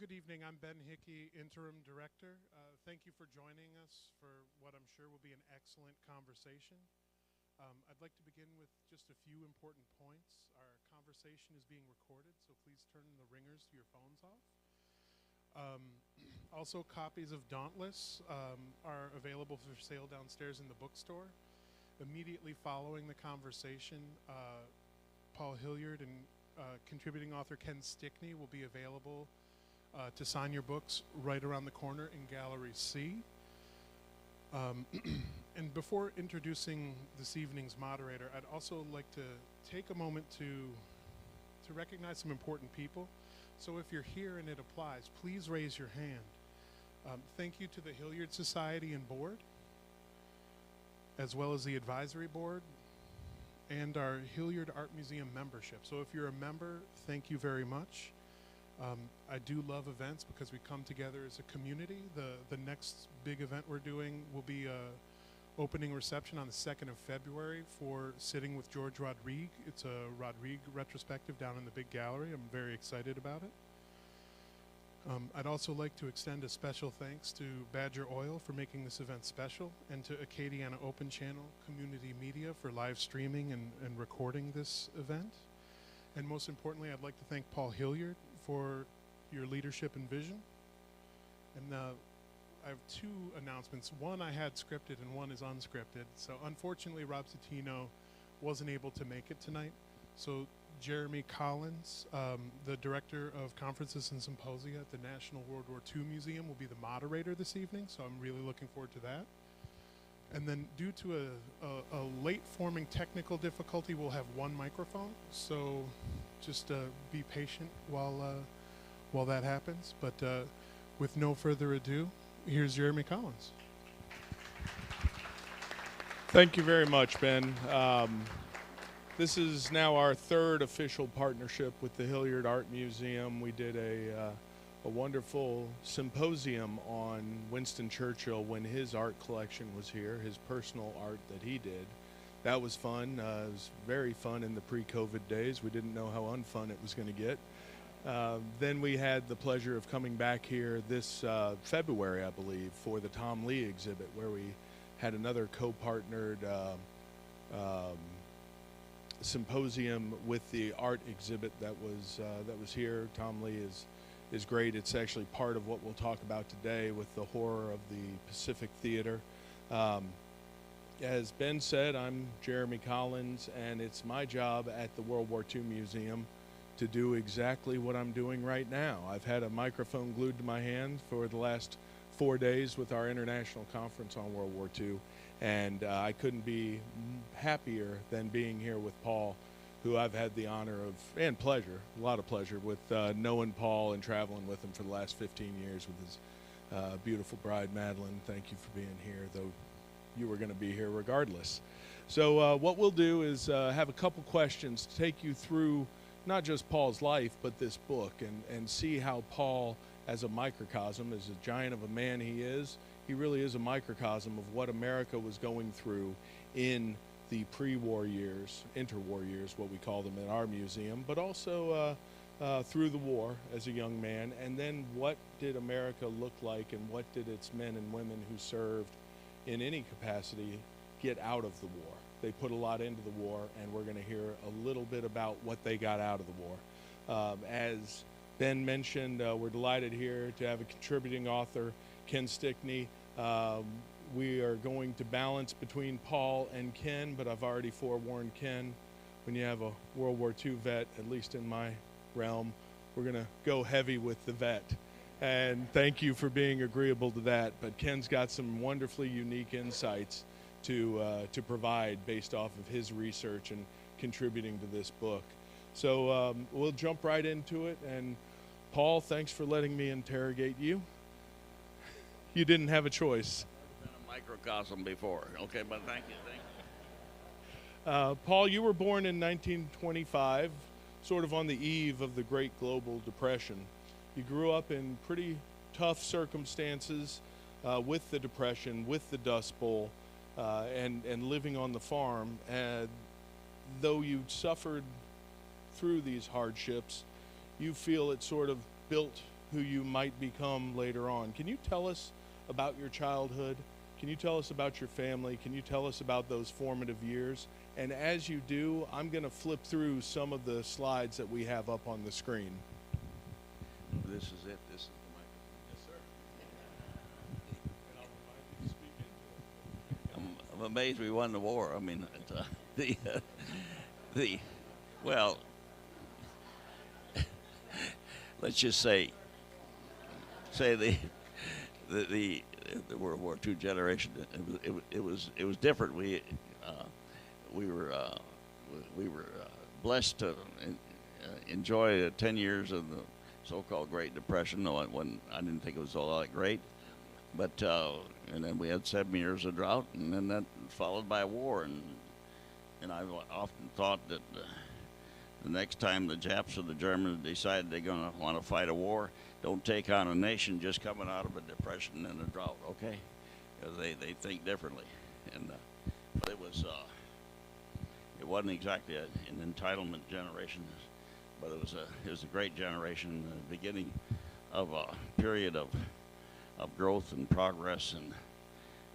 Good evening. I'm Ben Hickey, Interim Director. Thank you for joining us for what I'm sure will be an excellent conversation. I'd like to begin with just a few important points. Our conversation is being recorded, so please turn the ringers to your phones off. Also, copies of Dauntless are available for sale downstairs in the bookstore. Immediately following the conversation, Paul Hilliard and contributing author Ken Stickney will be available to sign your books right around the corner in Gallery C. And before introducing this evening's moderator, I'd also like to take a moment to recognize some important people. So if you're here and it applies, please raise your hand. Thank you to the Hilliard Society and Board, as well as the Advisory Board, and our Hilliard Art Museum membership. So if you're a member, thank you very much. I do love events because we come together as a community. The next big event we're doing will be opening reception on the 2nd of February for Sitting with George Rodrigue. It's a Rodrigue retrospective down in the big gallery. I'm very excited about it. I'd also like to extend a special thanks to Badger Oil for making this event special, and to Acadiana Open Channel Community Media for live streaming and recording this event. And most importantly, I'd like to thank Paul Hilliard for your leadership and vision. And I have two announcements. One I had scripted and one is unscripted. So unfortunately, Rob Citino wasn't able to make it tonight. So Jeremy Collins, the Director of Conferences and Symposia at the National World War II Museum, will be the moderator this evening, so I'm really looking forward to that. And then due to a late-forming technical difficulty, we'll have one microphone, so just be patient while that happens. But with no further ado, here's Jeremy Collins. Thank you very much, Ben. This is now our third official partnership with the Hilliard Art Museum. We did a wonderful symposium on Winston Churchill when his art collection was here, his personal art that he did. That was fun. It was very fun in the pre-COVID days. We didn't know how unfun it was going to get. Then we had the pleasure of coming back here this February, I believe, for the Tom Lee exhibit, where we had another co-partnered symposium with the art exhibit that was here. Tom Lee is great. It's actually part of what we'll talk about today with the horror of the Pacific Theater. As Ben said, I'm Jeremy Collins, and it's my job at the World War II Museum to do exactly what I'm doing right now. I've had a microphone glued to my hand for the last 4 days with our international conference on World War II, and I couldn't be happier than being here with Paul, who I've had the honor of, and pleasure, a lot of pleasure, with knowing Paul and traveling with him for the last 15 years with his beautiful bride, Madeline. Thank you for being here, though you were going to be here regardless. So what we'll do is have a couple questions to take you through not just Paul's life, but this book, and see how Paul, as a microcosm, as a giant of a man he really is a microcosm of what America was going through in the pre-war years, interwar years, what we call them at our museum, but also through the war as a young man. And then what did America look like, and what did its men and women who served in any capacity get out of the war? They put a lot into the war, and we're going to hear a little bit about what they got out of the war. As Ben mentioned, we're delighted here to have a contributing author, Ken Stickney. We are going to balance between Paul and Ken, but I've already forewarned Ken, when you have a World War II vet, at least in my realm, we're going to go heavy with the vet. And thank you for being agreeable to that. But Ken's got some wonderfully unique insights to provide based off of his research and contributing to this book. So we'll jump right into it. And Paul, thanks for letting me interrogate you. You didn't have a choice. I've been a microcosm before. Okay, but thank you. Paul, you were born in 1925, sort of on the eve of the Great Global Depression. You grew up in pretty tough circumstances with the Depression, with the Dust Bowl, and living on the farm. Though you suffered through these hardships, you feel it sort of built who you might become later on. Can you tell us about your childhood? Can you tell us about your family? Can you tell us about those formative years? And as you do, I'm going to flip through some of the slides that we have up on the screen. This is it. This is the microphone. Yes, sir. And I'll remind you to speak into it. I'm amazed we won the war. I mean, well, let's just say the World War II generation. It was different. We were blessed to enjoy 10 years of the so-called Great Depression. When I didn't think it was all that great, but and then we had 7 years of drought, and then that followed by a war. And I've often thought that the next time the Japs or the Germans decide they're going to want to fight a war, don't take on a nation just coming out of a depression and a drought, okay? Because they think differently. And but it wasn't exactly an entitlement generation, but it was a great generation, the beginning of a period of growth and progress, and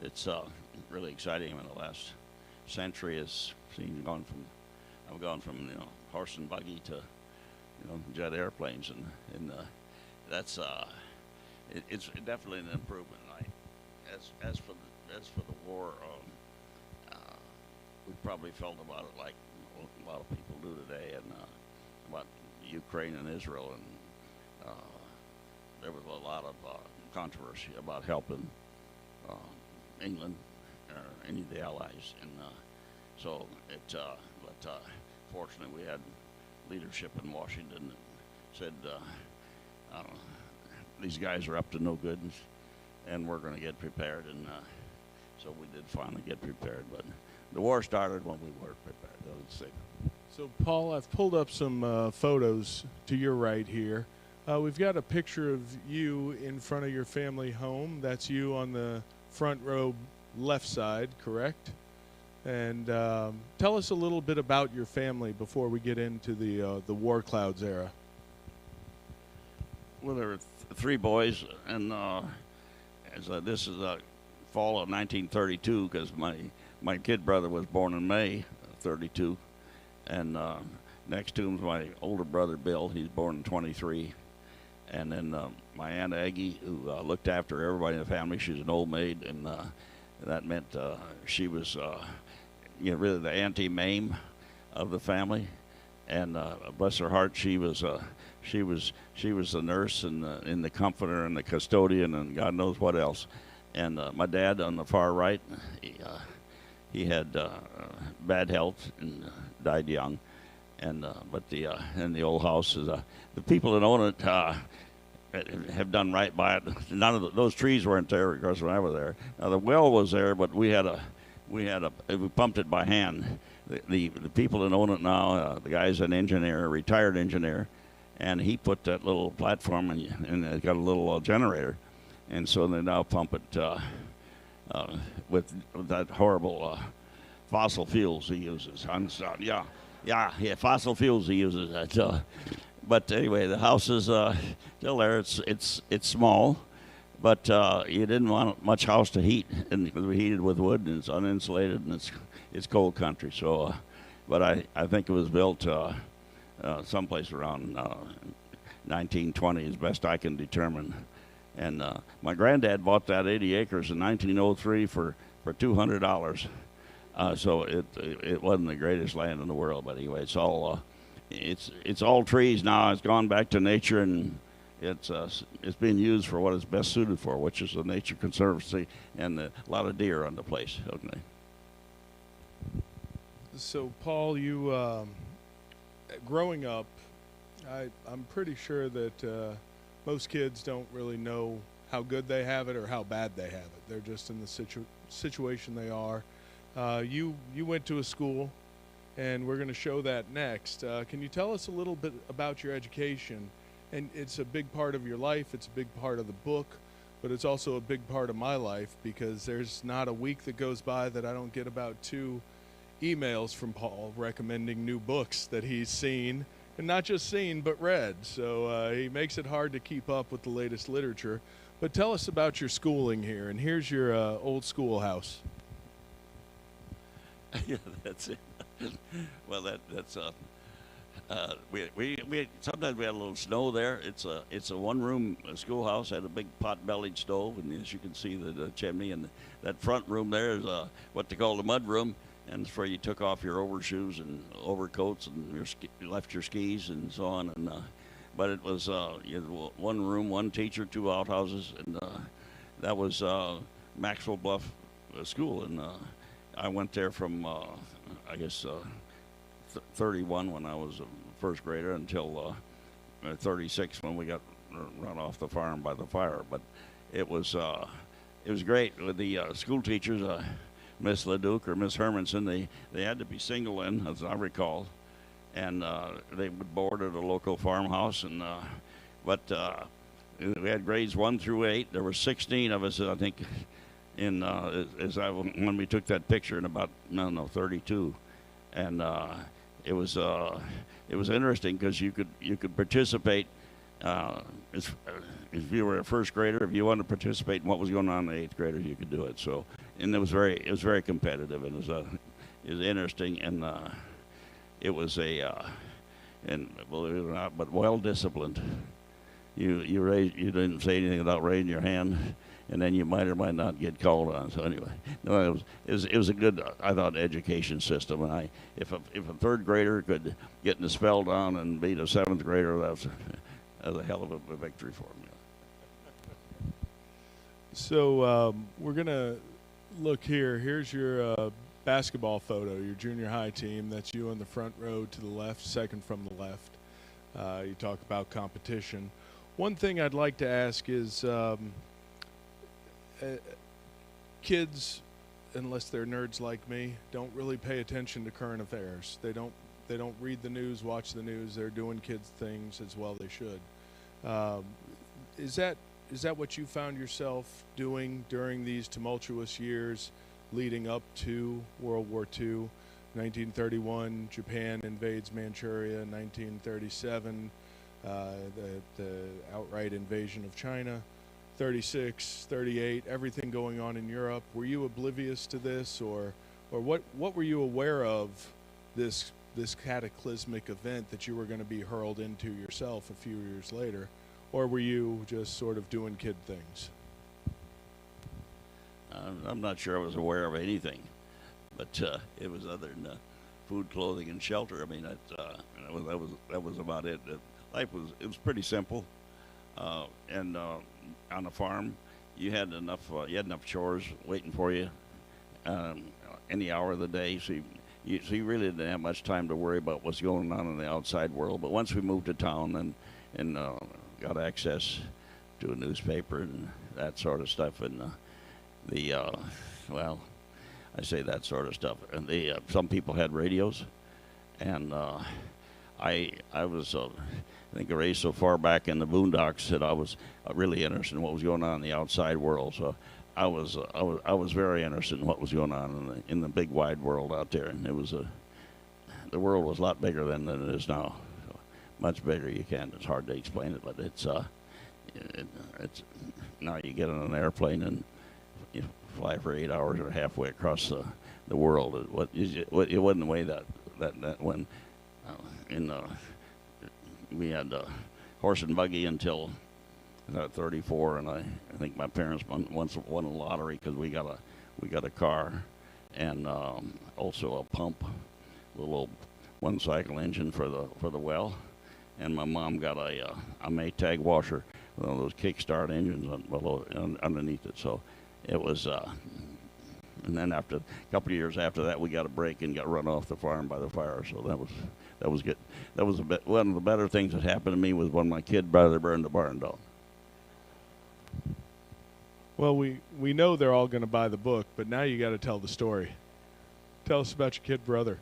it's really exciting. In the last century has I've gone from horse and buggy to jet airplanes, and that's it's definitely an improvement. As for the war, we probably felt about it like a lot of people do today, and about Ukraine and Israel, and there was a lot of controversy about helping England or any of the allies, and so but fortunately we had leadership in Washington that said, these guys are up to no good, and we're going to get prepared, and so we did finally get prepared. But the war started when we weren't prepared. Let's say. So, Paul, I've pulled up some photos to your right here. We've got a picture of you in front of your family home. That's you on the front row left side, correct? And tell us a little bit about your family before we get into the war clouds era. Well, there were three boys, and this is the fall of 1932, because my kid brother was born in May of 32, and next to him is my older brother Bill. He's born in 23, and then my Aunt Aggie, who looked after everybody in the family. She's an old maid, and that meant she was really the Auntie Mame of the family, and bless her heart, she was the nurse and the comforter and the custodian and God knows what else. And my dad on the far right, he had bad health and died young. And but the old house is the people that own it have done right by it. None of those trees weren't there, of course, when I was there. Now the well was there, but we pumped it by hand. The people that own it now, the guy's an engineer, a retired engineer, and he put that little platform and it got a little generator, and so they now pump it with that horrible fossil fuels he uses. Yeah, fossil fuels he uses. But anyway, the house is still there. It's small, but you didn't want much house to heat, and because we heated with wood, and it's uninsulated, and it's cold country. So, but I think it was built someplace around 1920, as best I can determine. And my granddad bought that 80 acres in 1903 for $200. So it wasn't the greatest land in the world, but anyway, it's all trees now. It's gone back to nature, and it's being used for what it's best suited for, which is the Nature Conservancy, and a lot of deer on the place. Okay. So, Paul, you growing up, I'm pretty sure that most kids don't really know how good they have it or how bad they have it. They're just in the situation they are. You went to a school, and we're going to show that next. Can you tell us a little bit about your education? And it's a big part of your life. It's a big part of the book, but it's also a big part of my life, because there's not a week that goes by that I don't get about 2 emails from Paul recommending new books that he's seen and not just seen but read. So he makes it hard to keep up with the latest literature. But tell us about your schooling here, and here's your old schoolhouse. Yeah, that's it. Well, that's we sometimes we had a little snow there. It's a one-room schoolhouse, had a big pot-bellied stove, and as you can see the chimney, and that front room there is what they call the mud room, and it's where you took off your overshoes and overcoats and left your skis and so on. And but it was you had one room, one teacher, two outhouses, and that was Maxwell Bluff School, and I went there from I guess 31 when I was a first grader until 36 when we got run off the farm by the fire. But it was great with the school teachers. Miss Leduc or Miss Hermanson, they had to be single in, as I recall, and they would board at a local farmhouse. And but we had grades 1 through 8. There were 16 of us, I think, in when we took that picture in about 32, and it was interesting because you could participate. If you were a first grader, if you wanted to participate in what was going on in the 8th graders, you could do it. So, and it was very competitive, and it was interesting, and it was and believe it or not, but well disciplined. You didn't say anything without raising your hand, and then you might or might not get called on. So anyway, no, it was a good, I thought, education system. And if a 3rd grader could get in the spell down and beat a 7th grader, that was a hell of a victory for me. So we're gonna look here. Here's your basketball photo, your junior high team. That's you on the front row to the left, second from the left. You talk about competition. One thing I'd like to ask is, kids, unless they're nerds like me, don't really pay attention to current affairs. They don't read the news, watch the news. They're doing kids things as well they should. Is that what you found yourself doing during these tumultuous years leading up to World War II? 1931, Japan invades Manchuria. 1937, the outright invasion of China. 36, 38, everything going on in Europe. Were you oblivious to this, or what were you aware of this cataclysmic event that you were going to be hurled into yourself a few years later, or were you just sort of doing kid things? I'm not sure I was aware of anything, but it was other than food, clothing, and shelter. I mean, that was about it. Life was pretty simple, and on a farm, you had enough chores waiting for you any hour of the day. So you really didn't have much time to worry about what's going on in the outside world. But once we moved to town and got access to a newspaper and that sort of stuff, and well, I say that sort of stuff. And some people had radios, and I was I think raised so far back in the boondocks that I was really interested in what was going on in the outside world. So I was very interested in what was going on in the big wide world out there, and the world was a lot bigger then than it is now. So much bigger. It's hard to explain it, but it's now you get on an airplane and you fly for 8 hours or halfway across the world. It wasn't the way that when we had horse and buggy until 34, and I think my parents once won a lottery because we got a car and also a pump, a little one cycle engine for the well, and my mom got a Maytag washer, one of those kickstart engines underneath it. So it was, and then after a couple of years after that, we got a break and got run off the farm by the fire. So that was good. That was one of the better things that happened to me was when my kid brother burned the barn down. Well, we know they're all going to buy the book, but now you got to tell the story. Tell us about your kid brother.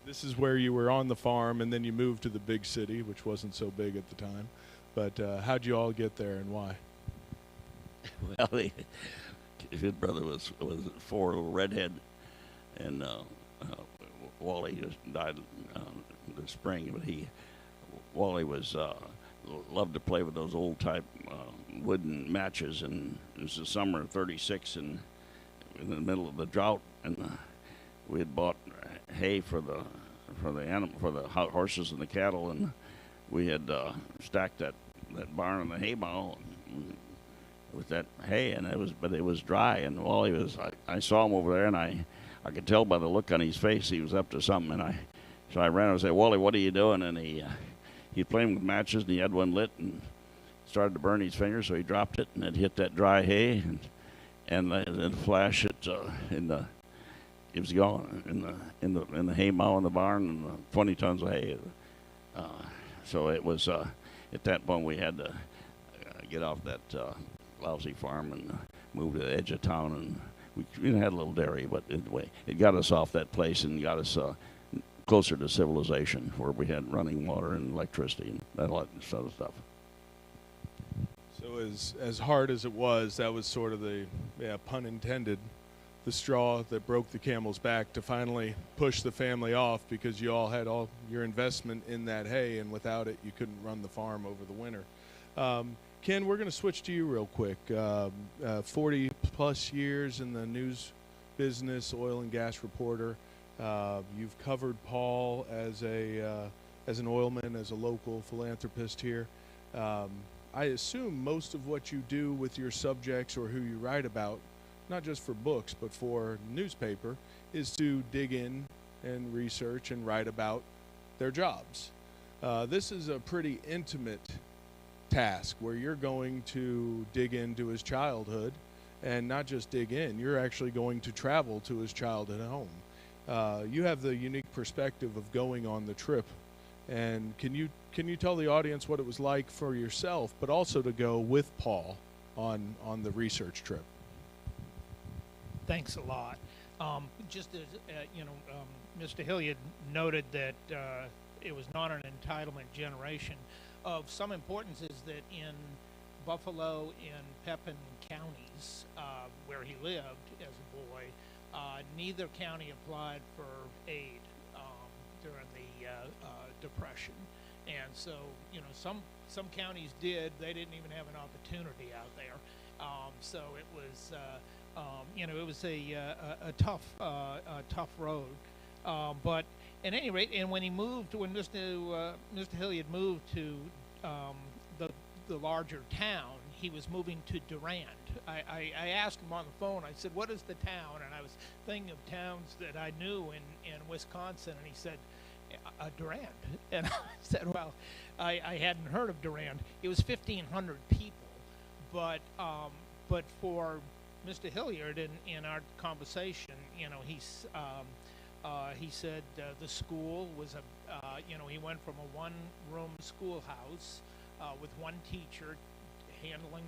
This is where you were on the farm, and then you moved to the big city, which wasn't so big at the time. But how'd you all get there, and why? Well, his brother was 4, little redhead, and Wally just died this spring. But Wally was loved to play with those old type wooden matches, and it was the summer of '36, and in the middle of the drought, and we had bought hay for the horses and the cattle, and we had stacked that barn on the hay mow with that hay, and it was dry, and Wally was I saw him over there, and I could tell by the look on his face he was up to something, and so I ran over and said, "Wally, what are you doing?" And he's playing with matches, and he had one lit and started to burn his fingers, so he dropped it, and it hit that dry hay, and the flash it was gone in the hay mow in the barn, and 20 tons of hay. So it was at that point we had to get off that lousy farm and move to the edge of town, and we had a little dairy, but anyway, it got us off that place and got us closer to civilization, where we had running water and electricity and that sort of stuff. So as hard as it was, that was sort of the, pun intended, the straw that broke the camel's back to finally push the family off, because you all had all your investment in that hay, and without it you couldn't run the farm over the winter. Ken, we're going to switch to you real quick. 40 plus years in the news business, oil and gas reporter. You've covered Paul as an oilman, as a local philanthropist here. I assume most of what you do with your subjects or who you write about, not just for books but for newspaper, is to dig in and research and write about their jobs. This is a pretty intimate task where you're going to dig into his childhood, and not just dig in, you're actually going to travel to his childhood home. You have the unique perspective of going on the trip, and can you tell the audience what it was like for yourself, but also to go with Paul on the research trip? Thanks a lot. Just as Mr. Hilliard noted that it was not an entitlement generation. Of some importance is that in Buffalo and Pepin counties, where he lived as a boy, neither county applied for aid during the Depression, and so some counties did. They didn't even have an opportunity out there. So it was it was a tough road. But at any rate, and when Mr. Hilliard moved to the larger town, he was moving to Durand. I asked him on the phone, I said, "What is the town?" And I was thinking of towns that I knew in Wisconsin, and he said, Durand. And I said, well, I hadn't heard of Durand. It was 1,500 people, but for Mr. Hilliard in our conversation, he said the school was he went from a one-room schoolhouse with one teacher handling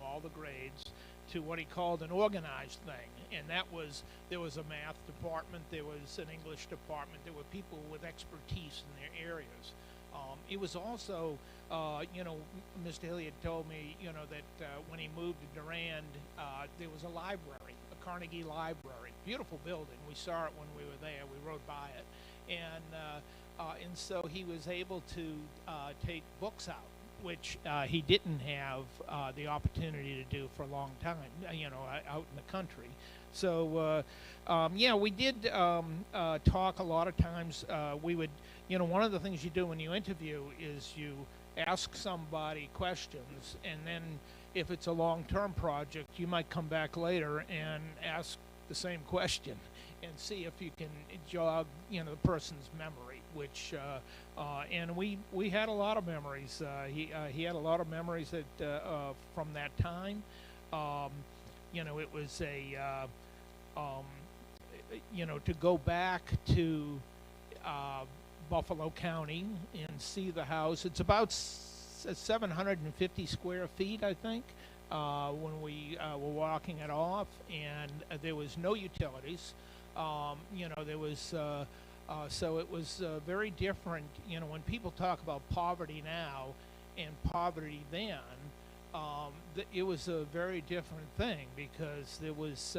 all the grades, to what he called an organized thing, and there was a math department, there was an English department, there were people with expertise in their areas. It was also, Mr. Hilliard told me, that when he moved to Durand, there was a library, a Carnegie Library, beautiful building. We saw it when we were there. We rode by it, and so he was able to take books out, which he didn't have the opportunity to do for a long time, out in the country. So, we did talk a lot of times. We would, one of the things you do when you interview is you ask somebody questions, and then if it's a long-term project, you might come back later and ask the same question and see if you can jog, the person's memory, which, and we had a lot of memories. He had a lot of memories that, from that time. It was to go back to Buffalo County and see the house. It's about 750 square feet, I think, when we were walking it off, and there was no utilities. There was, so it was very different. When people talk about poverty now and poverty then, it was a very different thing, because there was,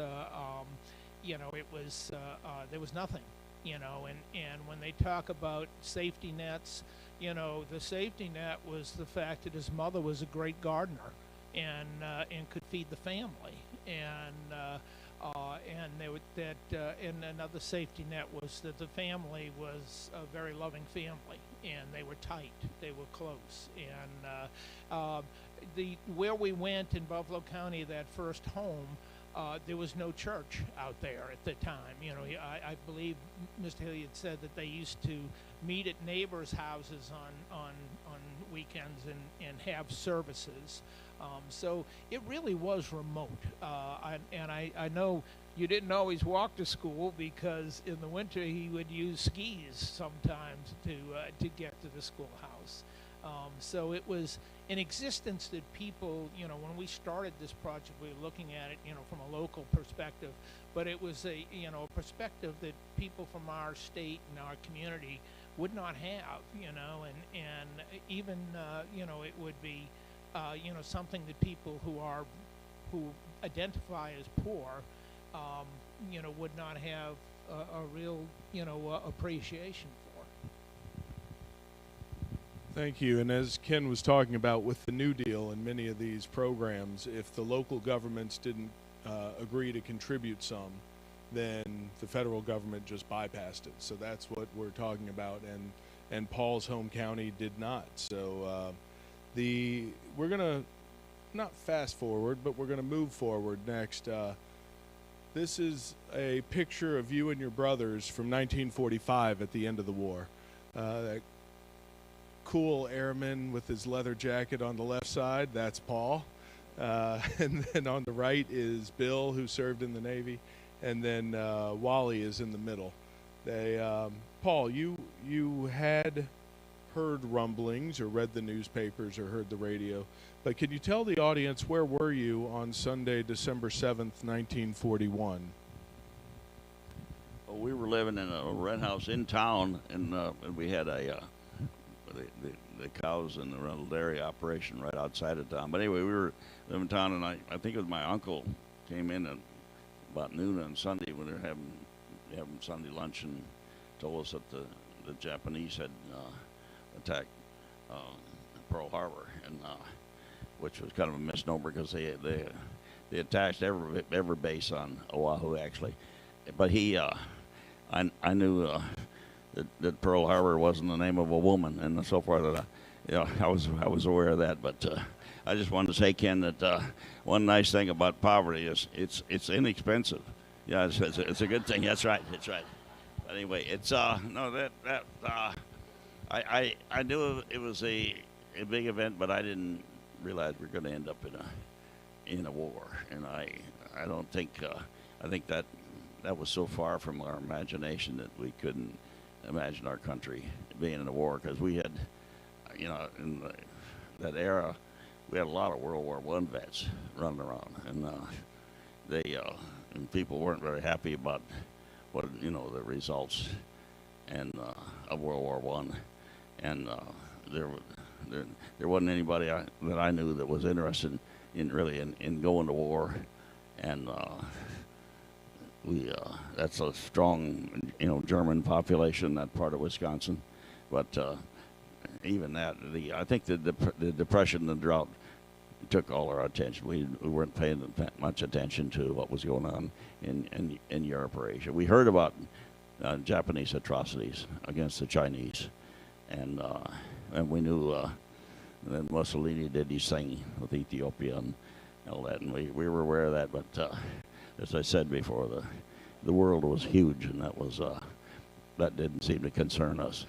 there was nothing, and when they talk about safety nets, you know, the safety net was the fact that his mother was a great gardener and could feed the family. And they would, and another safety net was that the family was a very loving family, and they were tight, they were close. And where we went in Buffalo County, that first home, there was no church out there at the time. You know, I believe Mr. Hilliard said that they used to meet at neighbors' houses on weekends and have services. So it really was remote. I know you didn't always walk to school, because in the winter he would use skis sometimes to get to the schoolhouse. So it was an existence that people, you know, when we started this project, we were looking at it, you know, from a local perspective, but it was a, you know, a perspective that people from our state and our community would not have, you know, and even, you know, it would be, you know, something that people who identify as poor, you know, would not have a real, you know, appreciation for. Thank you. And as Ken was talking about with the New Deal and many of these programs, if the local governments didn't agree to contribute some, then the federal government just bypassed it. So that's what we're talking about. And Paul's home county did not. So we're going to not fast forward, but we're going to move forward next. This is a picture of you and your brothers from 1945 at the end of the war. That cool airman with his leather jacket on the left side, that's Paul. And then on the right is Bill, who served in the Navy. And then Wally is in the middle. Paul, you had heard rumblings or read the newspapers or heard the radio, but could you tell the audience, where were you on Sunday, December 7th, 1941? Well, we were living in a rent house in town, and we had the cows and the rental dairy operation right outside of town. But anyway, we were living in town, and I think it was my uncle came in at about noon on Sunday when we were having Sunday lunch, and told us that the Japanese had attacked Pearl Harbor, and which was kind of a misnomer, because they attacked every base on Oahu, actually. But I knew that Pearl Harbor wasn't the name of a woman, and so forth. I was aware of that. But I just wanted to say, Ken, that one nice thing about poverty is it's inexpensive. Yeah, it's a good thing. That's right. That's right. But anyway, it's no that I knew it was a big event, but I didn't realize we were going to end up in a war. And I don't think I think that was so far from our imagination that we couldn't imagine our country being in a war, because we had, you know, in that era, we had a lot of World War I vets running around, and and people weren't very happy about what, you know, the results of World War I, and there wasn't anybody that I knew that was interested in going to war, and that's a strong, you know, German population in that part of Wisconsin, but even that, I think the Depression and the drought took all our attention. We weren't paying much attention to what was going on in Europe or Asia. We heard about Japanese atrocities against the Chinese, and we knew that Mussolini did his thing with Ethiopia and all that, and we were aware of that. But as I said before, the world was huge, and that didn't seem to concern us.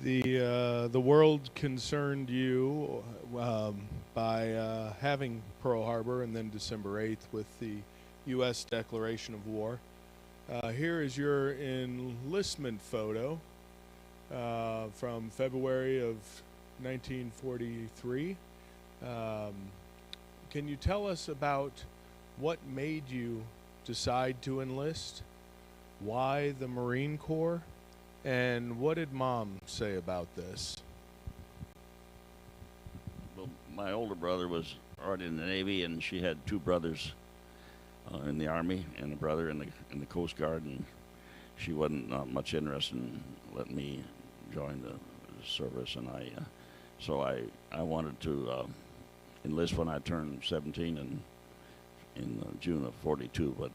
The world concerned you by having Pearl Harbor, and then December 8th with the U.S. declaration of war. Here is your enlistment photo from February of 1943. Can you tell us about what made you decide to enlist? Why the Marine Corps? And what did Mom say about this? Well, my older brother was already in the Navy, and she had two brothers in the Army and a brother in the Coast Guard, and she wasn't much interested in letting me join the service, and so I wanted to enlist when I turned 17 in June of '42, but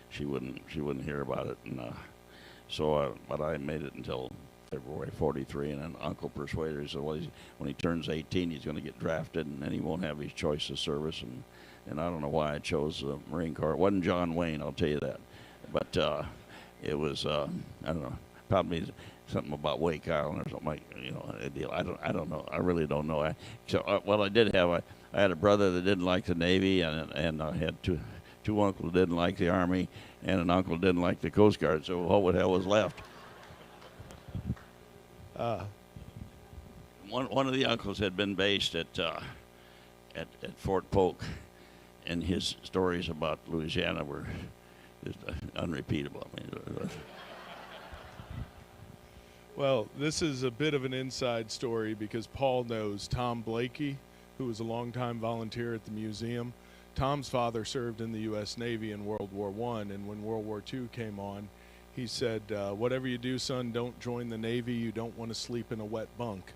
she wouldn't hear about it, and but I made it until February '43, and then Uncle persuaded her. He said, well, when he turns 18, he's going to get drafted, and then he won't have his choice of service, and I don't know why I chose the Marine Corps. It wasn't John Wayne, I'll tell you that, but it was I don't know, probably something about Wake Island or something like, a deal. I don't know. I really don't know. I did have I had a brother that didn't like the Navy, and I had two uncles that didn't like the Army, and an uncle that didn't like the Coast Guard. So what the hell was left? One of the uncles had been based at Fort Polk, and his stories about Louisiana were just unrepeatable. I mean, Well, this is a bit of an inside story because Paul knows Tom Blakey, who was a longtime volunteer at the museum. Tom's father served in the U.S. Navy in World War I, and when World War II came on, he said, whatever you do, son, don't join the Navy. You don't want to sleep in a wet bunk.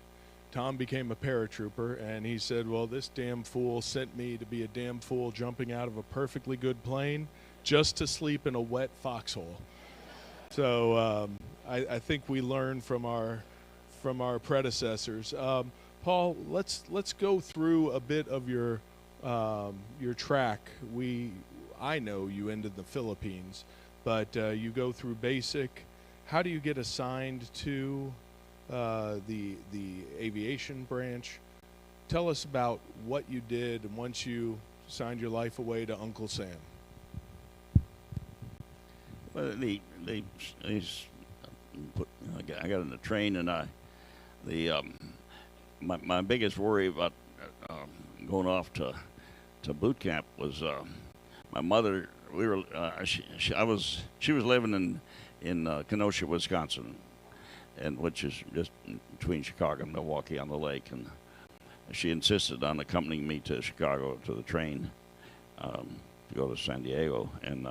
Tom became a paratrooper, and he said, well, this damn fool sent me to be a damn fool jumping out of a perfectly good plane just to sleep in a wet foxhole. So I think we learned from our predecessors. Paul, let's go through a bit of your track. I know you ended the Philippines, but you go through basic. How do you get assigned to the aviation branch? Tell us about what you did once you signed your life away to Uncle Sam. Well, I got in the train, and my biggest worry about going off to boot camp was my mother. She was living in Kenosha, Wisconsin, and which is just between Chicago and Milwaukee on the lake, and she insisted on accompanying me to Chicago to the train to go to San Diego, and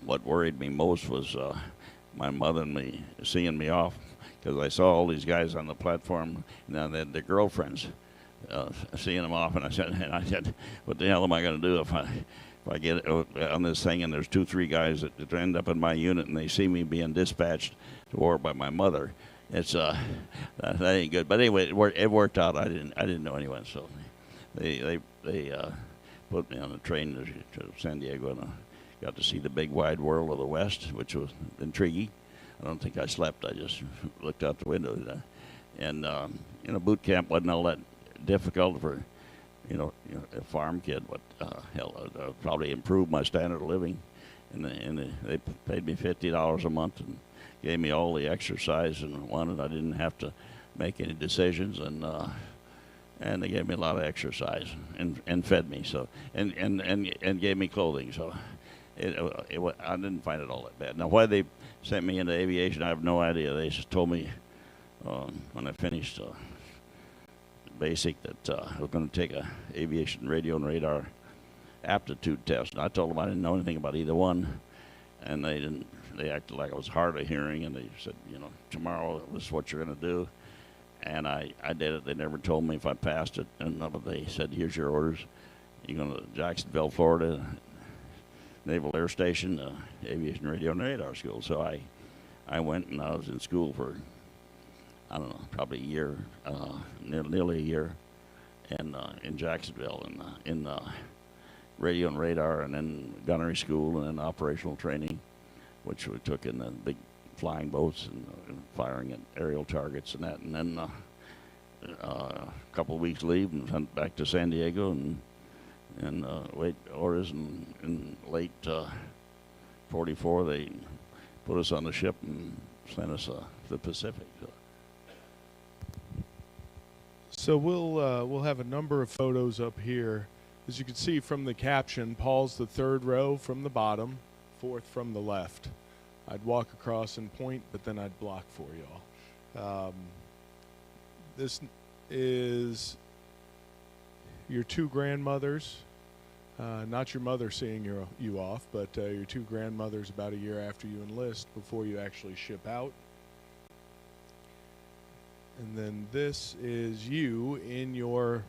what worried me most was my mother and me seeing me off, because I saw all these guys on the platform, and then they had their girlfriends seeing them off, and I said, what the hell am I going to do if I get on this thing and there's 2-3 guys that end up in my unit and they see me being dispatched to war by my mother? It's that ain't good. But anyway, it worked out. I didn't know anyone, so they put me on a train to San Diego, and got to see the big wide world of the West, which was intriguing. I don't think I slept. I just looked out the window. And boot camp wasn't all that difficult for a farm kid, but probably improved my standard of living. And they paid me $50 a month and gave me all the exercise and wanted. I didn't have to make any decisions, and they gave me a lot of exercise and fed me, so and gave me clothing. So I didn't find it all that bad. Now, why they sent me into aviation, I have no idea. They just told me when I finished basic that I was going to take a aviation radio and radar aptitude test. And I told them I didn't know anything about either one, and they didn't. They acted like I was hard of hearing, and they said, tomorrow this is what you're going to do. And I did it. They never told me if I passed it, and they said, here's your orders. You're going to Jacksonville, Florida, Naval Air Station, aviation radio and radar school. So I went, and I was in school for, I don't know, probably a year, nearly a year, and in Jacksonville, and in radio and radar, and then gunnery school, and then operational training, which we took in the big flying boats and firing at aerial targets and that, and then a couple of weeks leave and went back to San Diego and wait orders, and in late '44 they put us on the ship and sent us to the Pacific. So we'll have a number of photos up here. As you can see from the caption, Paul's the third row from the bottom, fourth from the left. I'd walk across and point, but then I'd block for y'all. This is your two grandmothers, not your mother seeing you off, but your two grandmothers about a year after you enlist, before you actually ship out. And then this is you in your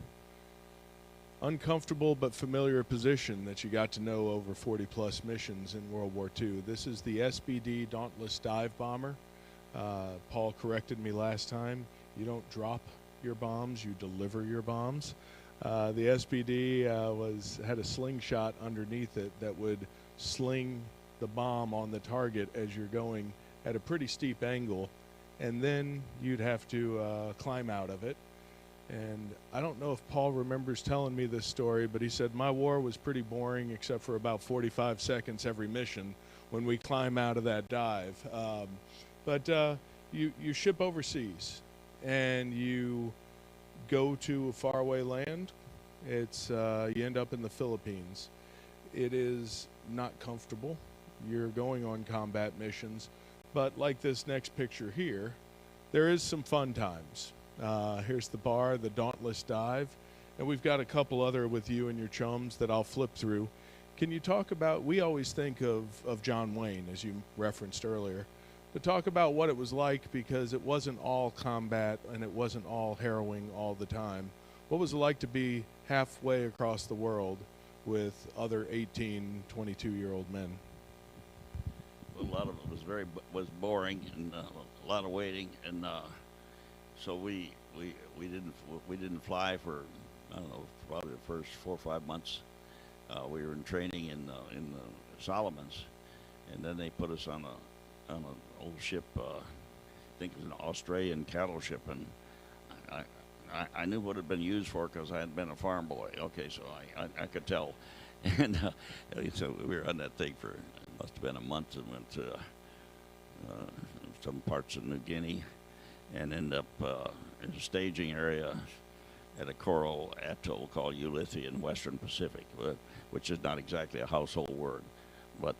uncomfortable but familiar position that you got to know over 40 plus missions in World War II. This is the SBD Dauntless dive bomber. Paul corrected me last time. You don't drop your bombs, you deliver your bombs. The SBD had a slingshot underneath it that would sling the bomb on the target as you're going at a pretty steep angle, and then you'd have to climb out of it. And I don't know if Paul remembers telling me this story, but he said my war was pretty boring except for about 45 seconds every mission when we climb out of that dive. But you ship overseas and you go to a faraway land. It's you end up in the Philippines. It is not comfortable. You're going on combat missions, but like this next picture here, there is some fun times. Here's the bar, the Dauntless dive, and we've got a couple other with you and your chums that I'll flip through. Can you talk about, we always think of John Wayne, as you referenced earlier, but talk about what it was like, because it wasn't all combat and it wasn't all harrowing all the time. What was it like to be halfway across the world with other 18, 22-year-old men? A lot of it was boring and a lot of waiting, and so we didn't fly for, I don't know, probably the first 4 or 5 months. We were in training in the Solomons, and then they put us on an old ship. I think it was an Australian cattle ship, and I knew what it had been used for because I had been a farm boy. Okay, so I could tell, and so we were on that thing for, it must have been a month, and went to some parts of New Guinea, and ended up in a staging area at a coral atoll called Ulithi in Western Pacific, which is not exactly a household word, but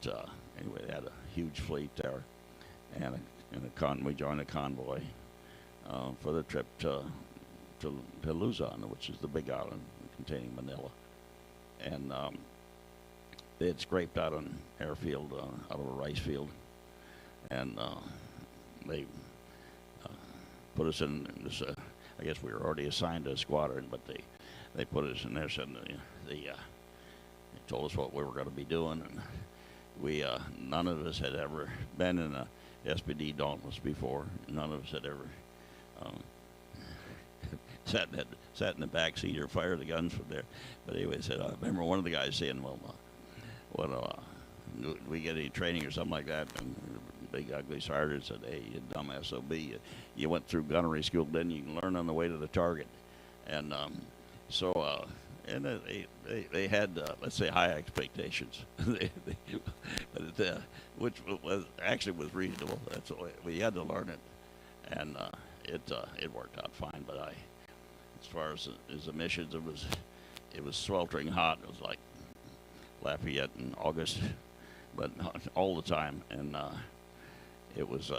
anyway, they had a huge fleet there, and we joined a convoy for the trip to Luzon, which is the big island containing Manila, and they had scraped out an airfield out of a rice field, and they put us in this. I guess we were already assigned to a squadron, but they put us in there. Said they told us what we were going to be doing, and we none of us had ever been in a SBD Dauntless before. None of us had ever sat in the back seat or fired the guns from there. But anyway, said I remember one of the guys saying, "Well, do we get any training or something like that?" And the big ugly sergeant said, "Hey, you dumb SOB, you went through gunnery school, then you can learn on the way to the target." And and they had let's say high expectations, but which was reasonable. That's the way we had to learn it, and it worked out fine. But as far as the missions, it was sweltering hot. It was like Lafayette in August, but all the time, and it was.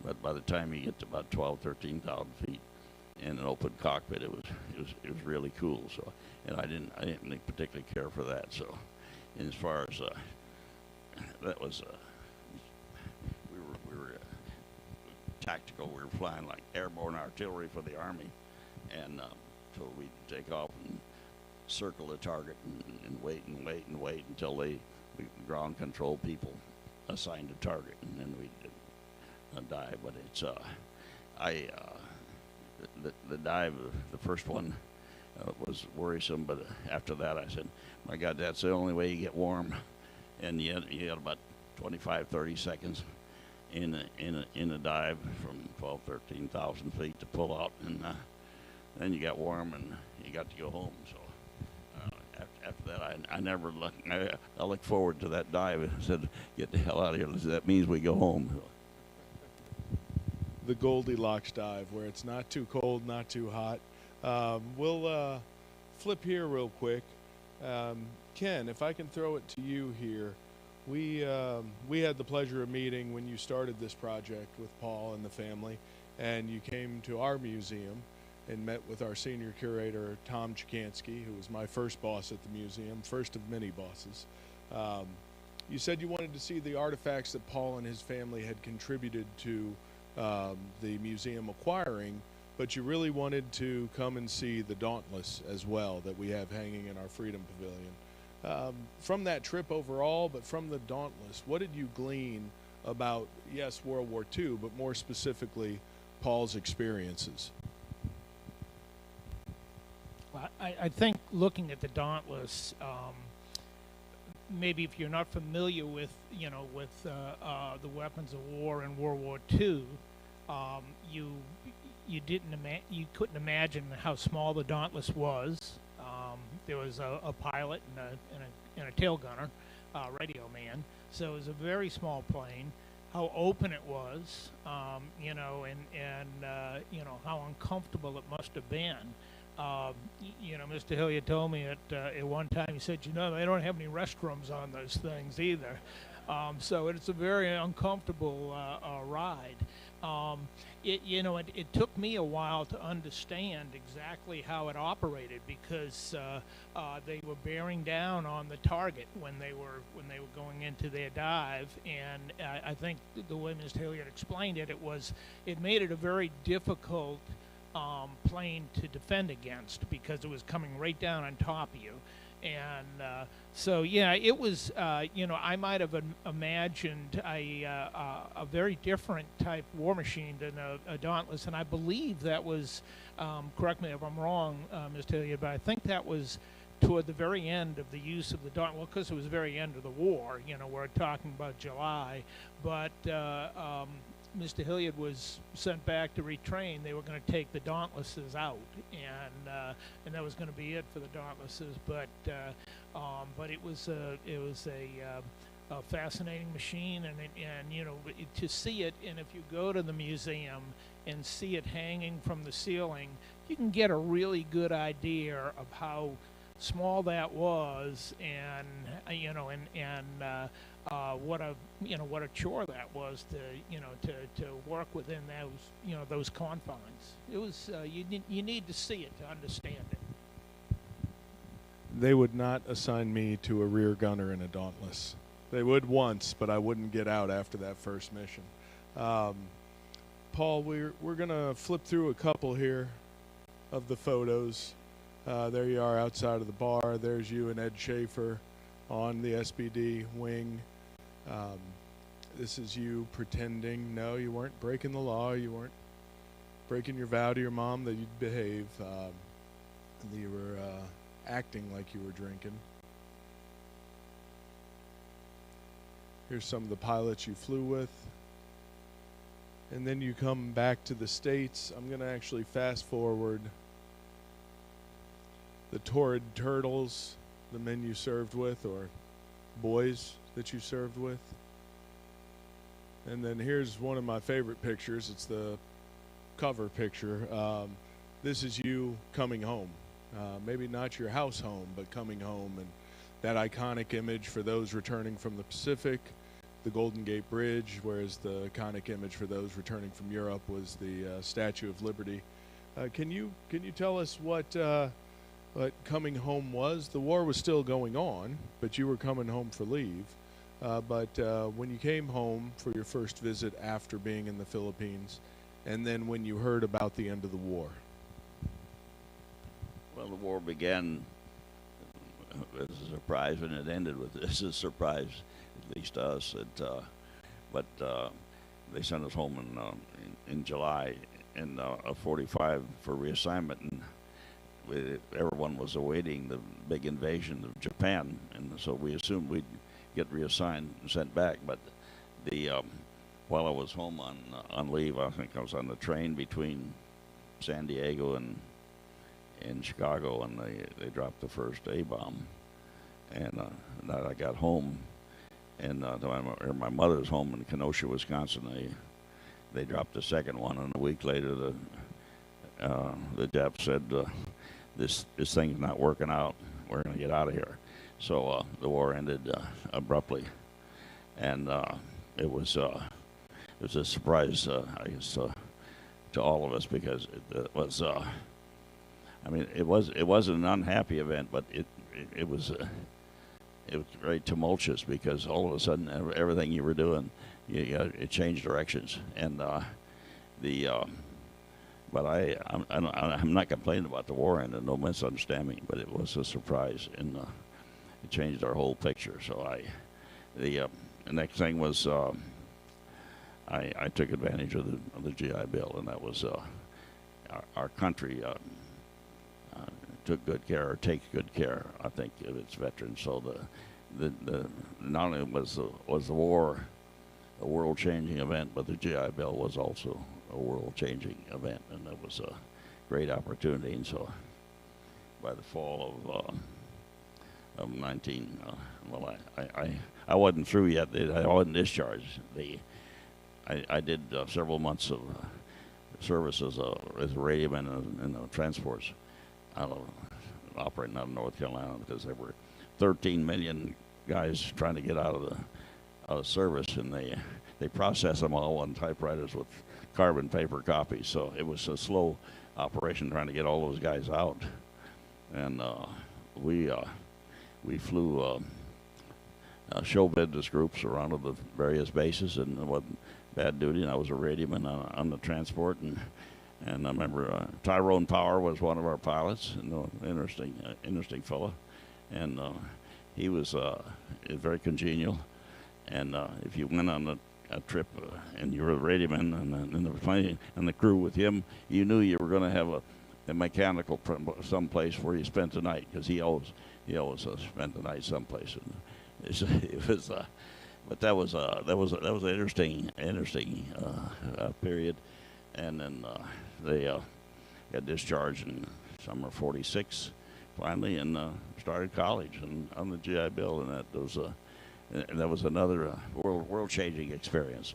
But by the time you get to about 13,000 feet in an open cockpit, it was really cool. So, and I didn't particularly care for that. So, and as far as that was, we were tactical. We were flying like airborne artillery for the Army, and so we'd take off and circle the target and wait until we ground control people assigned a target, and then we'd dive. But it's the dive, the first one was worrisome, but after that I said, my God, that's the only way you get warm. And you had about 25, 30 seconds in a dive from 13,000 feet to pull out, and then you got warm and you got to go home. So after that, I never I look forward to that dive and said, get the hell out of here. That means we go home. The Goldilocks dive, where it's not too cold, not too hot. We'll flip here real quick. Ken, if I can throw it to you here. We had the pleasure of meeting when you started this project with Paul and the family, and you came to our museum and met with our senior curator, Tom Chikansky, who was my first boss at the museum, first of many bosses. You said you wanted to see the artifacts that Paul and his family had contributed to the museum acquiring, but you really wanted to come and see the Dauntless as well that we have hanging in our Freedom Pavilion. From that trip overall, but from the Dauntless, what did you glean about, yes, World War II, but more specifically, Paul's experiences? Well, I think looking at the Dauntless, maybe if you're not familiar with, the weapons of war in World War II, you couldn't imagine how small the Dauntless was. There was a pilot and a tail gunner, radio man, so it was a very small plane. How open it was, and how uncomfortable it must have been. Mr. Hilliard told me at one time, he said, they don't have any restrooms on those things either. So it's a very uncomfortable ride. It took me a while to understand exactly how it operated because they were bearing down on the target when they were going into their dive, and I think the way Mr. Hilliard explained it, it made it a very difficult plane to defend against because it was coming right down on top of you. And it was, I might have imagined a very different type war machine than a Dauntless, and I believe that was, correct me if I'm wrong, Mr. Hilliard, but I think that was toward the very end of the use of the Dauntless, well, because it was the very end of the war, we're talking about July, but Mr. Hilliard was sent back to retrain. They were going to take the Dauntlesses out, and that was going to be it for the Dauntlesses. But it was a fascinating machine, and to see it. And if you go to the museum and see it hanging from the ceiling, you can get a really good idea of how small that was, and what a chore that was to work within those confines. It was you need to see it to understand it. They would not assign me to a rear gunner in a Dauntless. They would once, but I wouldn't get out after that first mission. Paul, we're gonna flip through a couple here of the photos. There you are outside of the bar. There's you and Ed Schaefer on the SBD wing. This is you pretending. No, you weren't breaking the law. You weren't breaking your vow to your mom that you'd behave. You were acting like you were drinking. Here's some of the pilots you flew with. And then you come back to the States. I'm going to actually fast forward the Torrid Turtles, the men you served with, or boys that you served with. And then here's one of my favorite pictures. It's the cover picture. This is you coming home. Maybe not your house home, but coming home. And that iconic image for those returning from the Pacific, the Golden Gate Bridge, whereas the iconic image for those returning from Europe was the Statue of Liberty. Can you tell us what coming home was? The war was still going on, but you were coming home for leave. But when you came home for your first visit after being in the Philippines, and then when you heard about the end of the war. Well, the war began as a surprise, and it ended with this as a surprise, at least to us. But they sent us home in July in a 45 for reassignment, and everyone was awaiting the big invasion of Japan, and so we assumed we'd get reassigned and sent back. But while I was home on leave, I think I was on the train between San Diego and Chicago, and they dropped the first A-bomb. And I got home, and my mother's home in Kenosha, Wisconsin. They dropped the second one, and a week later the Japs said, this thing's not working out. We're going to get out of here. So the war ended abruptly, and it was a surprise, I guess, to all of us, because it was. It wasn't an unhappy event, but it was very tumultuous, because all of a sudden everything you were doing, it changed directions, and but I'm not complaining about the war ending. No misunderstand me, but it was a surprise, and it changed our whole picture. So the next thing was I took advantage of the GI Bill, and that was our country took good care, or takes good care, I think, of its veterans. So the not only was the war a world-changing event, but the GI Bill was also a world-changing event, and it was a great opportunity. And so, by the fall of 19, well, I wasn't through yet. I wasn't discharged. I did several months of service as a radioman in the transports operating out of North Carolina, because there were 13 million guys trying to get out of service, and they process them all on typewriters with carbon paper copies. So it was a slow operation trying to get all those guys out. And we flew show business groups around to the various bases, and it wasn't bad duty. And I was a radioman on the transport, and I remember Tyrone Power was one of our pilots, and interesting fellow, and he was very congenial. And if you went on a trip and you were a radioman and the plane and the crew with him, you knew you were going to have a mechanical someplace where you spent the night, because he always spent the night someplace. And it was, but that was an interesting period. And then they got discharged in summer '46 finally, and started college and on the GI Bill, and that was another world-changing experience.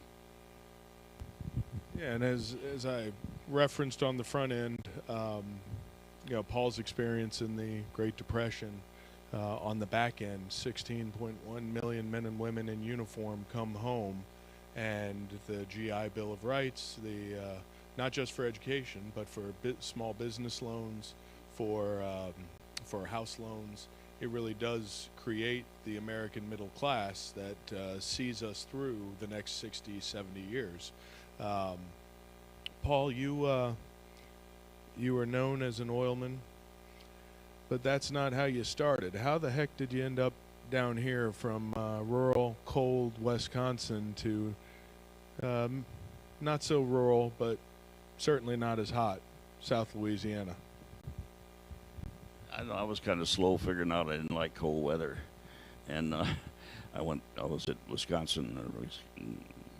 Yeah, and as I referenced on the front end, Paul's experience in the Great Depression. On the back end, 16.1 million men and women in uniform come home, and the GI Bill of Rights, not just for education, but for small business loans, for house loans. It really does create the American middle class that sees us through the next 60, 70 years. Paul, you were known as an oilman, but that's not how you started. How the heck did you end up down here from rural, cold Wisconsin to not so rural, but certainly not as hot, South Louisiana? I was kind of slow figuring out I didn't like cold weather, and I was at Wisconsin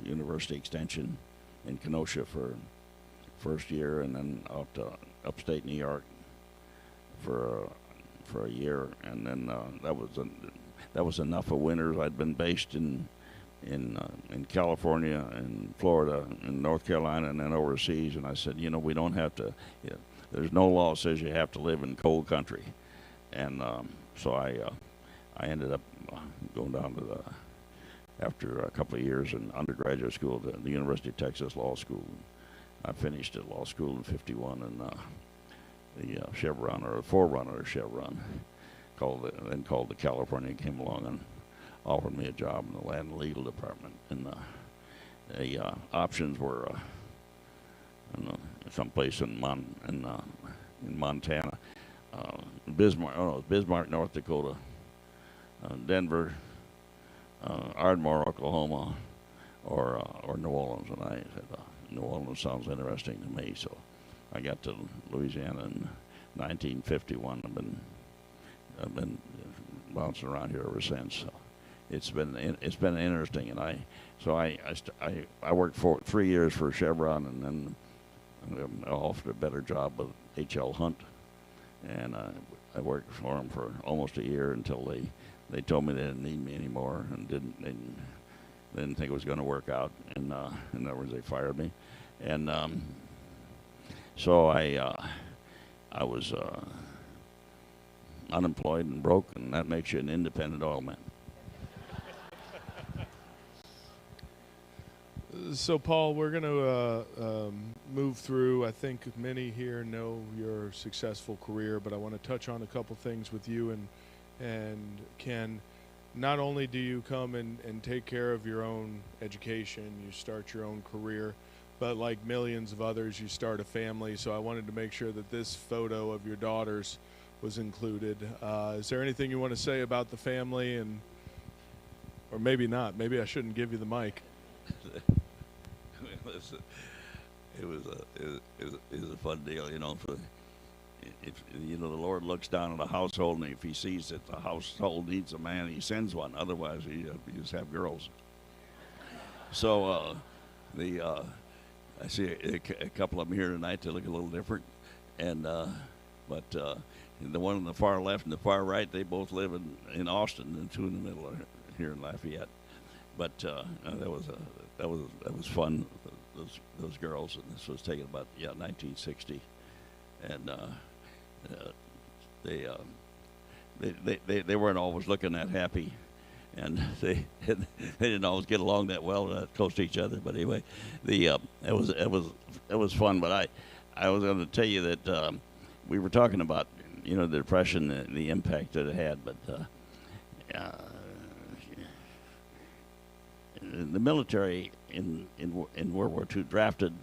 University Extension in Kenosha for first year, and then out to upstate New York for a year, and then that was enough of winters. I'd been based in California and Florida and North Carolina and then overseas, and I said, we don't have to. There's no law that says you have to live in cold country, and so I ended up going down to after a couple of years in undergraduate school to the University of Texas Law School. I finished at law school in '51, and the Chevron, or the forerunner of Chevron, called the California, came along and offered me a job in the Land and Legal Department, and the options were someplace in Montana, Bismarck, North Dakota, Denver, Ardmore, Oklahoma, or New Orleans. And I said, New Orleans sounds interesting to me. So I got to Louisiana in 1951. I've been bouncing around here ever since. So it's been interesting, and I worked for 3 years for Chevron, and then I offered a better job with H.L. Hunt, and I worked for them for almost a year until they told me they didn't need me anymore, and they didn't think it was going to work out, and in other words, they fired me, and so I was unemployed and broke, and that makes you an independent oilman. So, Paul, we're going to move through. I think many here know your successful career, but I want to touch on a couple things with you and Ken. Not only do you come and take care of your own education, you start your own career, but like millions of others, you start a family. So I wanted to make sure that this photo of your daughters was included. Is there anything you want to say about the family, and or maybe not? Maybe I shouldn't give you the mic. It was a fun deal, you know. If you know, the Lord looks down at a household, and if He sees that the household needs a man, He sends one. Otherwise, He just have girls. So I see a couple of them here tonight. They look a little different, and but the one on the far left and the far right, they both live in Austin, and two in the middle are here in Lafayette. But that was fun. Those girls, and this was taken about 1960, and they weren't always looking that happy, and they didn't always get along that well, close to each other. But anyway, it was fun. But I was going to tell you that we were talking about the Depression, the impact that it had, but the military in World War II drafted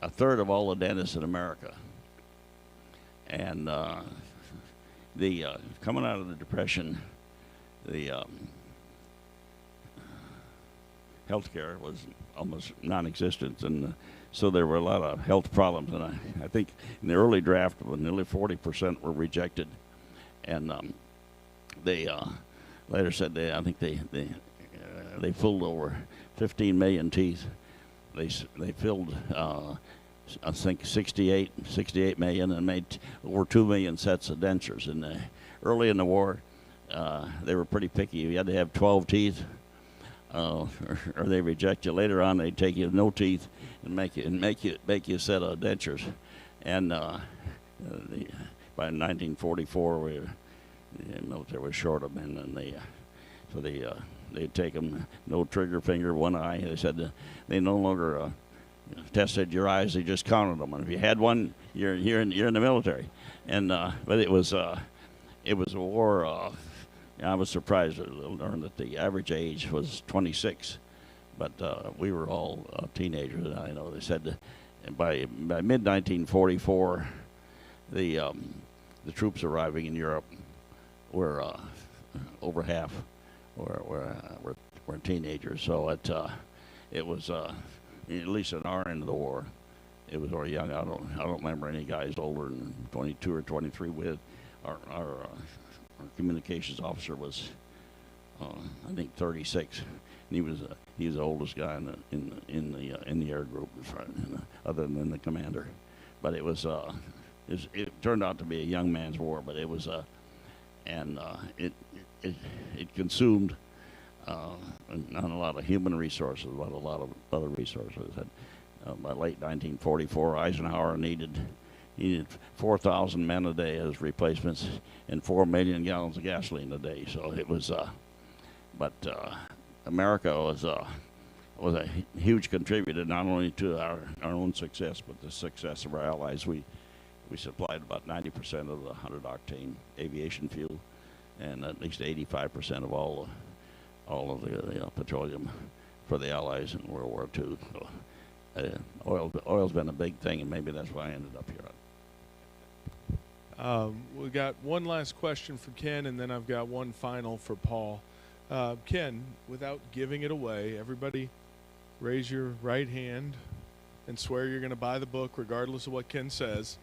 a third of all the dentists in America, and coming out of the Depression, the healthcare was almost non-existent, and so there were a lot of health problems. And I think in the early draft, nearly 40% were rejected, and they later said I think they filled over 15 million teeth. They filled I think 68 million, and made over 2 million sets of dentures. And early in the war, they were pretty picky. You had to have 12 teeth, or they reject you. Later on, they take you with no teeth and make you a set of dentures. And by 1944, the military was short of men, and they'd take them, no trigger finger, one eye. They said they no longer tested your eyes; they just counted them. And if you had one, you're in the military. And but it was a war. I was surprised to learn that the average age was 26, but we were all teenagers. I know they said that by mid 1944, the troops arriving in Europe were over half were teenagers. So it was at least in our end of the war, it was very young. I don't remember any guys older than 22 or 23 with. Our communications officer was I think 36. And he was the oldest guy in the air group, other than the commander. But it turned out to be a young man's war. But it was it consumed not a lot of human resources, but a lot of other resources. By late 1944, Eisenhower needed 4,000 men a day as replacements and 4 million gallons of gasoline a day. So it was, but America was a huge contributor not only to our own success, but the success of our allies. We supplied about 90% of the 100-octane aviation fuel, and at least 85% of all of the petroleum for the Allies in World War II. So, oil's been a big thing, and maybe that's why I ended up here. We got one last question for Ken, and then I've got one final for Paul. Ken, without giving it away, everybody raise your right hand and swear you're going to buy the book regardless of what Ken says.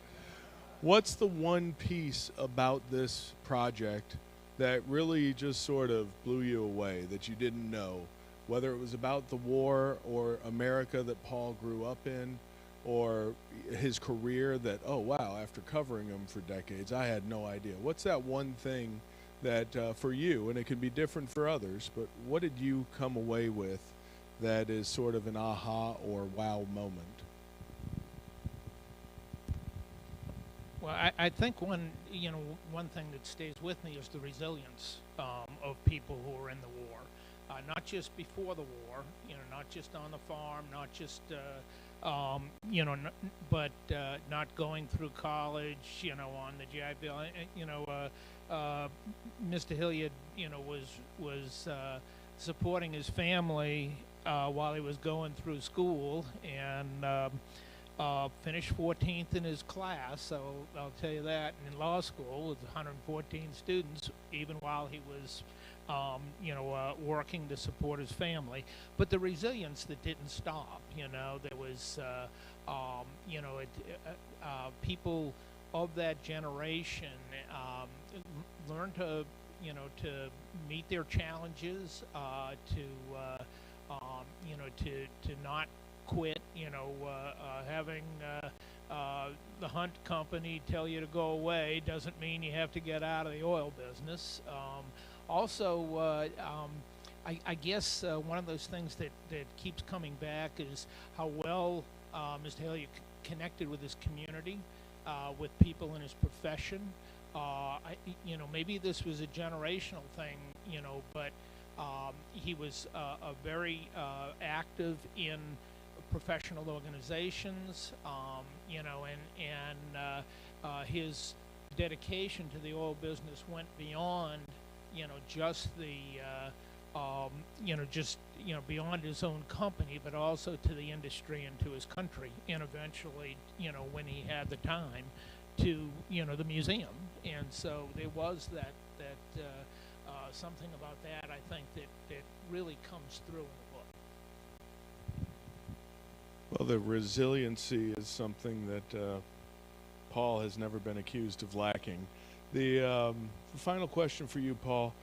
What's the one piece about this project that really just sort of blew you away, that you didn't know, whether it was about the war or America that Paul grew up in, or his career that, oh wow, after covering him for decades, I had no idea? What's that one thing that for you, and it can be different for others, but what did you come away with that is sort of an aha or wow moment? Well, I think one thing that stays with me is the resilience of people who are in the war, not just before the war, not just on the farm, not just but not going through college, on the GI Bill. Mr. Hilliard, was supporting his family while he was going through school, and finished 14th in his class. So I'll tell you that. And in law school, with 114 students, even while he was, working to support his family. But the resilience that didn't stop. There was, people of that generation learned to meet their challenges, to not quit. Having the hunt company tell you to go away doesn't mean you have to get out of the oil business. I guess one of those things that keeps coming back is how well Mr. Hilliard connected with his community, with people in his profession. Maybe this was a generational thing, but he was very active in professional organizations, his dedication to the oil business went beyond, just beyond his own company, but also to the industry and to his country, and eventually, when he had the time, to the museum. And so there was that something about that, I think, that really comes through in the book. Well, the resiliency is something that Paul has never been accused of lacking. The final question for you, Paul.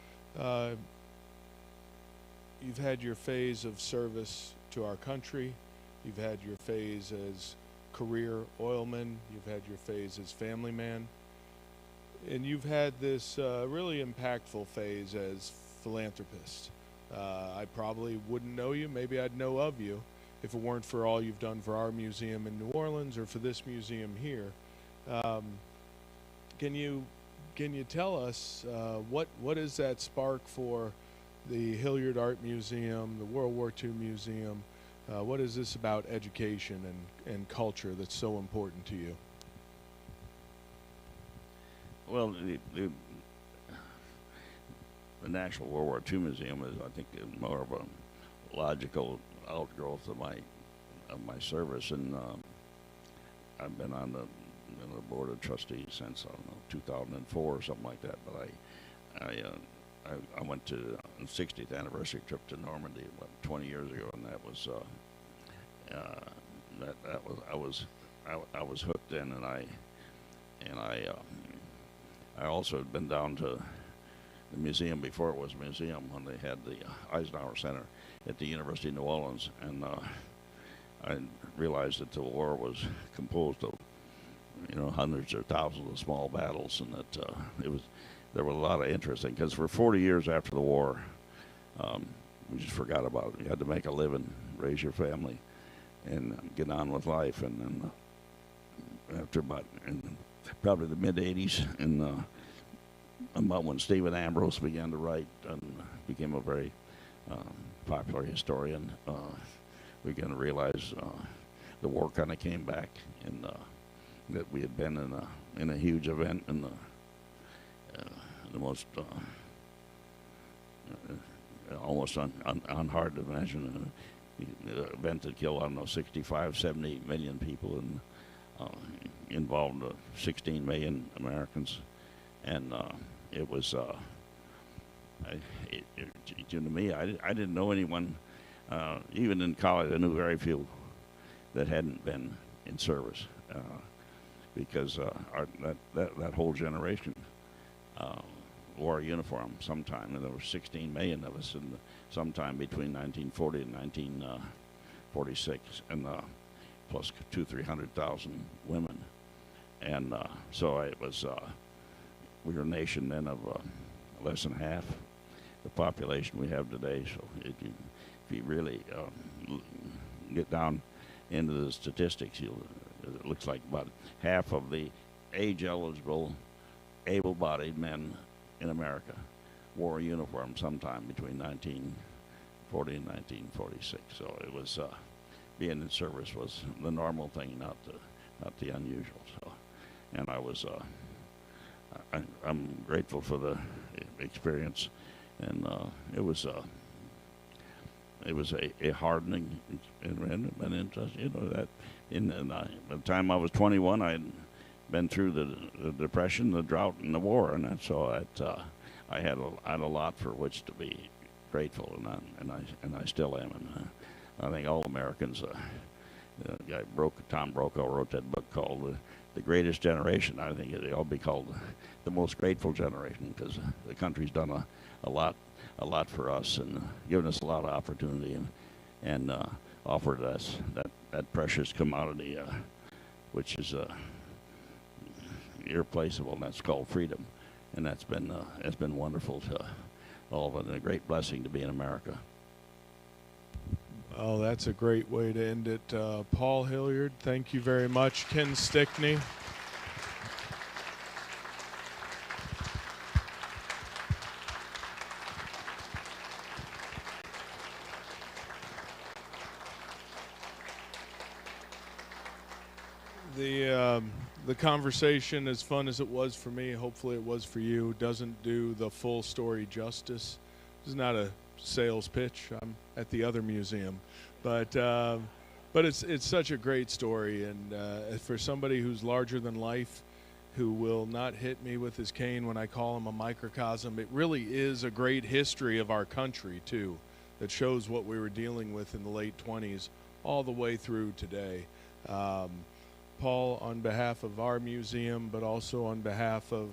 You've had your phase of service to our country. You've had your phase as career oilman. You've had your phase as family man. And you've had this really impactful phase as philanthropist. I probably wouldn't know you. Maybe I'd know of you if it weren't for all you've done for our museum in New Orleans or for this museum here. Can you tell us what is that spark for the Hilliard Art Museum, the World War II Museum? What is this about education and culture that's so important to you? Well, the National World War II Museum is, I think, more of a logical outgrowth of my service, and I've been on the board of trustees since, I don't know, 2004 or something like that. But I went to the 60th anniversary trip to Normandy about 20 years ago, and that was I was hooked in, and I also had been down to the museum before it was a museum, when they had the Eisenhower Center at the University of New Orleans, and I realized that the war was composed of hundreds or thousands of small battles, and that there was a lot of interest in, because for 40 years after the war, we just forgot about it. You had to make a living, raise your family, and get on with life. And then after probably the mid 80s, and about when Stephen Ambrose began to write and became a very popular historian, we began to realize the war kind of came back, and that we had been in a huge event, in the most almost hard to imagine event that killed, I don't know, 65, 70 million people, and involved 16 million Americans. And it was, to me, I didn't know anyone, even in college, I knew very few that hadn't been in service, because that whole generation wore a uniform sometime, and there were 16 million of us sometime between 1940 and 1946, and plus 200,000-300,000 women. And so it was, we were a nation then of less than half the population we have today. So if you really get down into the statistics, it looks like about half of the age-eligible, able-bodied men in America wore a uniform sometime between 1940 and 1946. So it was, being in service was the normal thing, not the unusual. So, and I was, I'm grateful for the experience, and it was a hardening and interest. You know that by the time I was 21, I had been through the depression, the drought, and the war, and so I had a lot for which to be grateful, and I still am. And I think all Americans. Tom Brokaw wrote that book called The Greatest Generation. I think it ought to be called the most grateful generation, because the country's done a lot for us and given us a lot of opportunity and offered us that precious commodity, which is irreplaceable, and that's called freedom. And it's been wonderful to all of it, and a great blessing to be in America. Oh, that's a great way to end it. Paul Hilliard, thank you very much. Ken Stickney. The conversation, as fun as it was for me, hopefully it was for you, doesn't do the full story justice. This is not a sales pitch. I'm at the other museum, but it's such a great story, and for somebody who's larger than life, who will not hit me with his cane when I call him a microcosm, it really is a great history of our country too, that shows what we were dealing with in the late 20s all the way through today. Paul, on behalf of our museum, but also on behalf of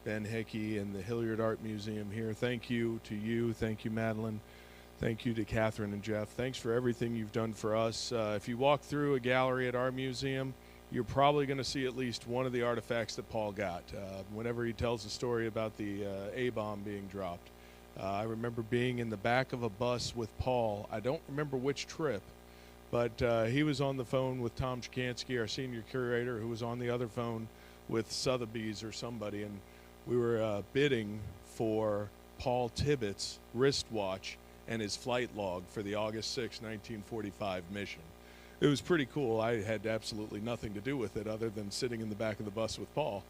Ben Hickey and the Hilliard Art Museum here, thank you to you. Thank you, Madeline. Thank you to Catherine and Jeff. Thanks for everything you've done for us. If you walk through a gallery at our museum, you're probably going to see at least one of the artifacts that Paul got. Whenever he tells a story about the A-bomb being dropped. I remember being in the back of a bus with Paul. I don't remember which trip, but he was on the phone with Tom Chikansky, our senior curator, who was on the other phone with Sotheby's or somebody, and we were bidding for Paul Tibbetts' wristwatch and his flight log for the August 6, 1945 mission. It was pretty cool. I had absolutely nothing to do with it other than sitting in the back of the bus with Paul.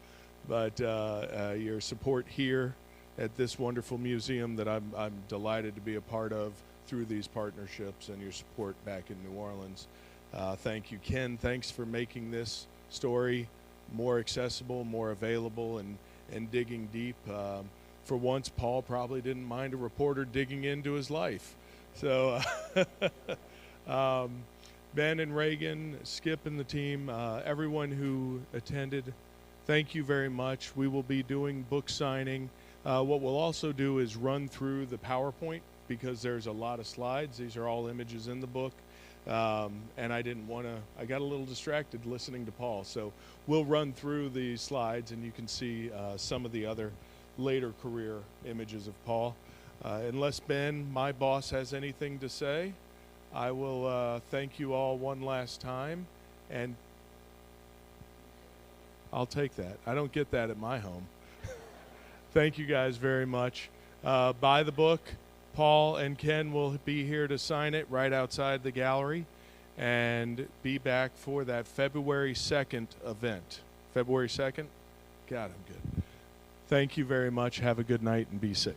But your support here at this wonderful museum that I'm delighted to be a part of through these partnerships, and your support back in New Orleans. Thank you, Ken. Thanks for making this story more accessible, more available, and digging deep. For once, Paul probably didn't mind a reporter digging into his life. So Ben and Reagan, Skip and the team, everyone who attended, thank you very much. We will be doing book signing. What we'll also do is run through the PowerPoint, because there's a lot of slides. These are all images in the book. And I got a little distracted listening to Paul. So we'll run through the slides, and you can see some of the other later career images of Paul. Unless Ben, my boss, has anything to say, I will thank you all one last time. And I'll take that. I don't get that at my home. Thank you guys very much. Buy the book. Paul and Ken will be here to sign it right outside the gallery, and be back for that February 2nd event. February 2nd? God, I'm good. Thank you very much. Have a good night and be safe.